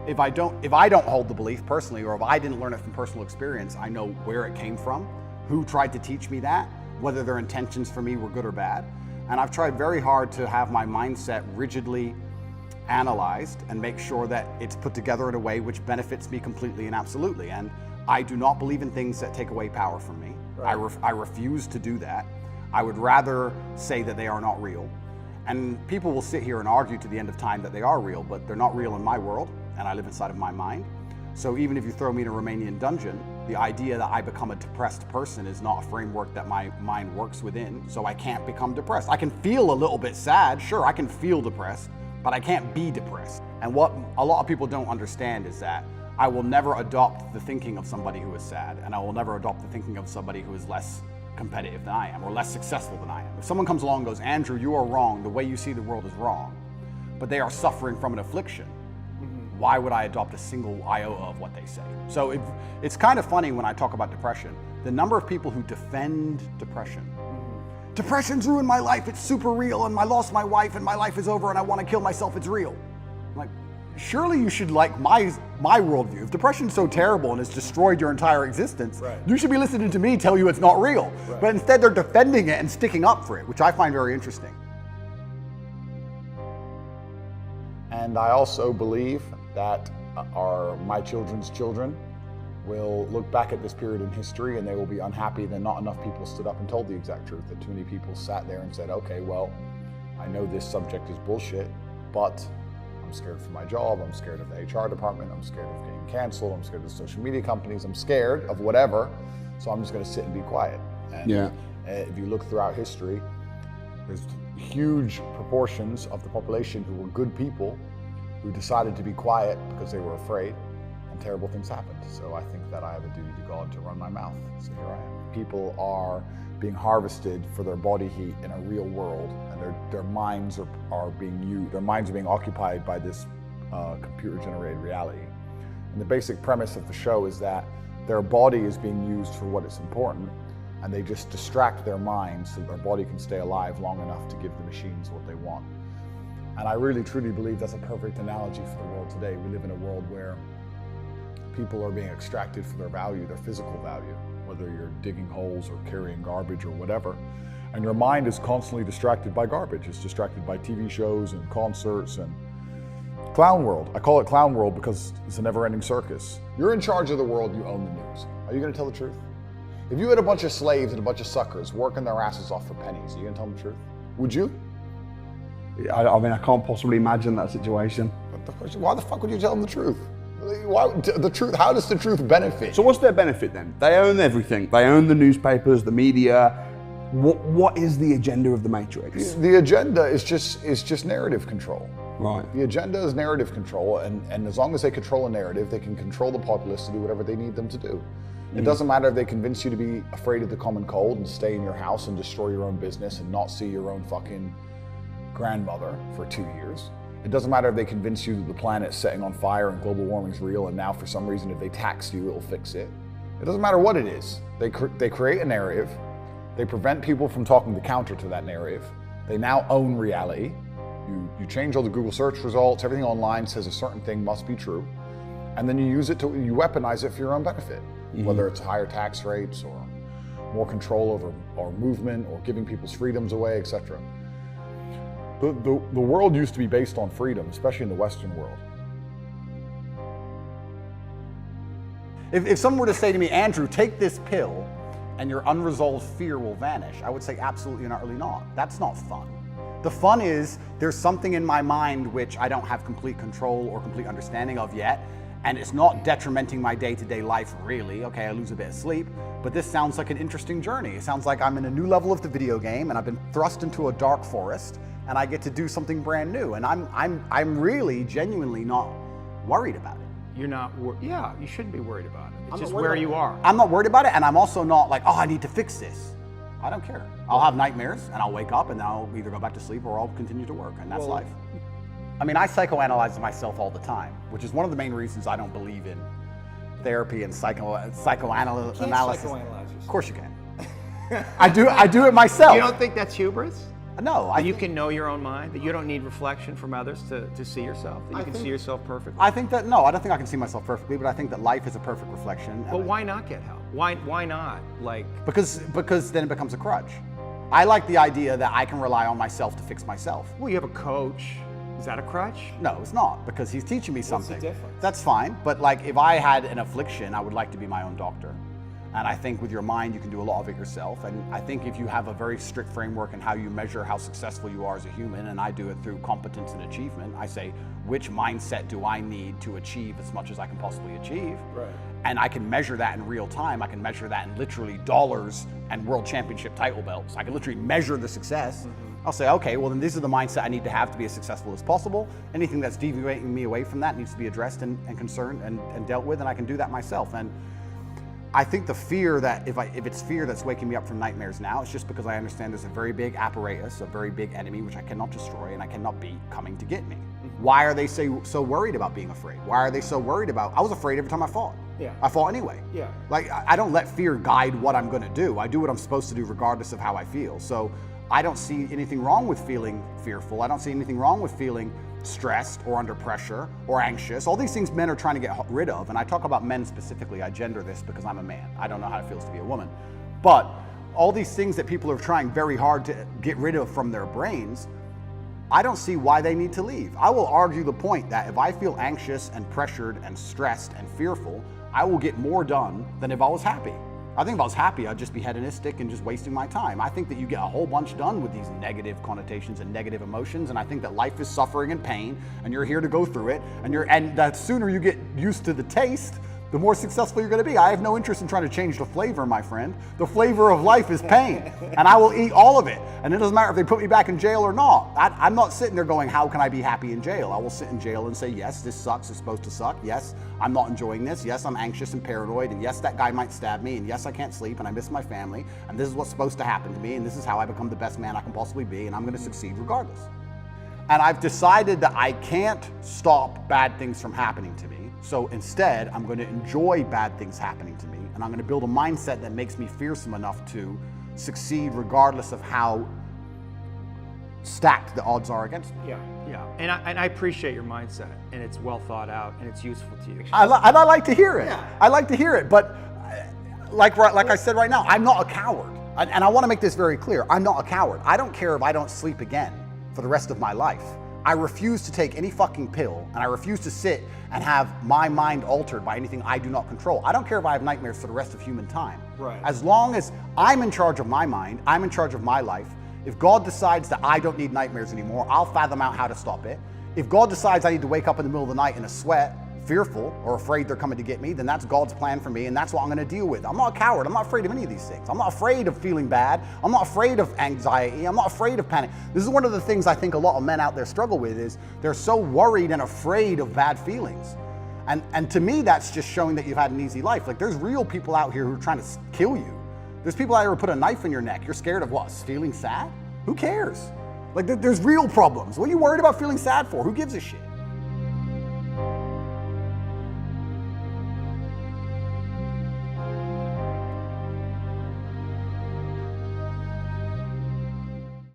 if I don't hold the belief personally, or if I didn't learn it from personal experience, I know where it came from, who tried to teach me that, whether their intentions for me were good or bad. And I've tried very hard to have my mindset rigidly analyzed and make sure that it's put together in a way which benefits me completely and absolutely. And I do not believe in things that take away power from me. Right. I refuse to do that. I would rather say that they are not real. And people will sit here and argue to the end of time that they are real, but they're not real in my world, and I live inside of my mind. So even if you throw me in a Romanian dungeon, the idea that I become a depressed person is not a framework that my mind works within, so I can't become depressed. I can feel a little bit sad, sure, I can feel depressed, but I can't be depressed. And what a lot of people don't understand is that I will never adopt the thinking of somebody who is sad, and I will never adopt the thinking of somebody who is less competitive than I am, or less successful than I am. If someone comes along and goes, Andrew, you are wrong, the way you see the world is wrong, but they are suffering from an affliction, why would I adopt a single iota of what they say? So it's kind of funny when I talk about depression, the number of people who defend depression. Depression's ruined my life, it's super real, and I lost my wife, and my life is over, and I want to kill myself, it's real. I'm like, surely you should like my worldview. If depression's so terrible and it's destroyed your entire existence, right, you should be listening to me tell you it's not real. Right. But instead they're defending it and sticking up for it, which I find very interesting. And I also believe that my children's children will look back at this period in history and they will be unhappy that not enough people stood up and told the exact truth, that too many people sat there and said, okay, well, I know this subject is bullshit, but I'm scared for my job, I'm scared of the HR department, I'm scared of getting canceled, I'm scared of the social media companies, I'm scared of whatever, so I'm just gonna sit and be quiet. And if you look throughout history, there's huge proportions of the population who were good people who decided to be quiet because they were afraid, and terrible things happened. So I think that I have a duty to God to run my mouth, so here I am. People are being harvested for their body heat in a real world, and their minds are being used, their minds are being occupied by this computer-generated reality. And the basic premise of the show is that their body is being used for what is important, and they just distract their minds so their body can stay alive long enough to give the machines what they want. And I really truly believe that's a perfect analogy for the world today. We live in a world where people are being extracted for their value, their physical value, whether you're digging holes or carrying garbage or whatever. And your mind is constantly distracted by garbage. It's distracted by TV shows and concerts and clown world. I call it clown world because it's a never-ending circus. You're in charge of the world, you own the news. Are you gonna tell the truth? If you had a bunch of slaves and a bunch of suckers working their asses off for pennies, are you gonna tell them the truth? Would you? I mean, I can't possibly imagine that situation. Why the fuck would you tell them the truth? The truth? How does the truth benefit? So what's their benefit then? They own everything. They own the newspapers, the media. What is the agenda of the Matrix? The agenda is just narrative control. Right. The agenda is narrative control, and as long as they control a narrative, they can control the populace to do whatever they need them to do. It doesn't matter if they convince you to be afraid of the common cold and stay in your house and destroy your own business and not see your own fucking grandmother for 2 years. It doesn't matter if they convince you that the planet's setting on fire and global warming is real, and now for some reason if they tax you, it'll fix it. It doesn't matter what it is. They create a narrative. They prevent people from talking the counter to that narrative. They now own reality. You change all the Google search results, everything online says a certain thing must be true, and then you weaponize it for your own benefit, whether it's higher tax rates or more control over our movement or giving people's freedoms away, etc. The world used to be based on freedom, especially in the Western world. If someone were to say to me, Andrew, take this pill and your unresolved fear will vanish, I would say absolutely and utterly not. That's not fun. The fun is there's something in my mind which I don't have complete control or complete understanding of yet, and it's not detrimenting my day-to-day life really. Okay, I lose a bit of sleep, but this sounds like an interesting journey. It sounds like I'm in a new level of the video game and I've been thrust into a dark forest and I get to do something brand new, and I'm really genuinely not worried about it. You're not, yeah, you shouldn't be worried about it. It's just where you are. I'm not worried about it, and I'm also not like, oh, I need to fix this. I don't care. I'll have nightmares, and I'll wake up, and I'll either go back to sleep or I'll continue to work, and that's life. I mean, I psychoanalyze myself all the time, which is one of the main reasons I don't believe in therapy and psychoanalysis. Psychoanalyze yourself. Of course you can. I do it myself. You don't think that's hubris? No, That you can know your own mind, that you don't need reflection from others to see yourself, that you can see yourself perfectly. I think that, no, I don't think I can see myself perfectly, but I think that life is a perfect reflection. But why not get help? Why not? Like, Because then it becomes a crutch. I like the idea that I can rely on myself to fix myself. well, you have a coach. Is that a crutch? No, it's not, because he's teaching me something. What's the difference? That's fine, but like if I had an affliction, I would like to be my own doctor. And I think with your mind, you can do a lot of it yourself. And I think if you have a very strict framework in how you measure how successful you are as a human, and I do it through competence and achievement, I say, which mindset do I need to achieve as much as I can possibly achieve? Right. And I can measure that in real time. I can measure that in literally dollars and world championship title belts. I can literally measure the success. I'll say, okay, well then this is the mindset I need to have to be as successful as possible. Anything that's deviating me away from that needs to be addressed and concerned and dealt with, and I can do that myself. And I think the fear that if it's fear that's waking me up from nightmares now, it's just because I understand there's a very big apparatus, a very big enemy which I cannot destroy and I cannot beat coming to get me. Why are they so worried about being afraid? Why are they so worried about? I was afraid every time I fought. Yeah. I fought anyway. Yeah. Like I don't let fear guide what I'm going to do. I do what I'm supposed to do regardless of how I feel. So I don't see anything wrong with feeling fearful. I don't see anything wrong with feeling stressed or under pressure or anxious. All these things men are trying to get rid of. And I talk about men specifically. I gender this because I'm a man. I don't know how it feels to be a woman. But all these things that people are trying very hard to get rid of from their brains, I don't see why they need to leave. I will argue the point that if I feel anxious and pressured and stressed and fearful, I will get more done than if I was happy. I think if I was happy, I'd just be hedonistic and just wasting my time. I think that you get a whole bunch done with these negative connotations and negative emotions, and I think that life is suffering and pain, and you're here to go through it, and the sooner you get used to the taste, the more successful you're going to be. I have no interest in trying to change the flavor, my friend. The flavor of life is pain, and I will eat all of it. And it doesn't matter if they put me back in jail or not. I'm not sitting there going, how can I be happy in jail? I will sit in jail and say, yes, this sucks. It's supposed to suck. Yes, I'm not enjoying this. Yes, I'm anxious and paranoid. And yes, that guy might stab me. And yes, I can't sleep and I miss my family. And this is what's supposed to happen to me. And this is how I become the best man I can possibly be. And I'm going to succeed regardless. And I've decided that I can't stop bad things from happening to me. So instead, I'm going to enjoy bad things happening to me, and I'm going to build a mindset that makes me fearsome enough to succeed regardless of how stacked the odds are against me. Yeah. And I appreciate your mindset, and it's well thought out, and it's useful to you. I like to hear it. Yeah. I like to hear it, but like I said right now, I'm not a coward. And I want to make this very clear. I'm not a coward. I don't care if I don't sleep again for the rest of my life. I refuse to take any fucking pill, and I refuse to sit and have my mind altered by anything I do not control. I don't care if I have nightmares for the rest of human time. Right. As long as I'm in charge of my mind, I'm in charge of my life. If God decides that I don't need nightmares anymore, I'll fathom out how to stop it. If God decides I need to wake up in the middle of the night in a sweat, fearful or afraid they're coming to get me, then that's God's plan for me, and that's what I'm going to deal with. I'm not a coward. I'm not afraid of any of these things. I'm not afraid of feeling bad. I'm not afraid of anxiety. I'm not afraid of panic. This is one of the things I think a lot of men out there struggle with, is they're so worried and afraid of bad feelings. And to me, that's just showing that you've had an easy life. Like, there's real people out here who are trying to kill you. There's people out here who put a knife in your neck. You're scared of what? Feeling sad? Who cares? Like, there's real problems. What are you worried about feeling sad for? Who gives a shit?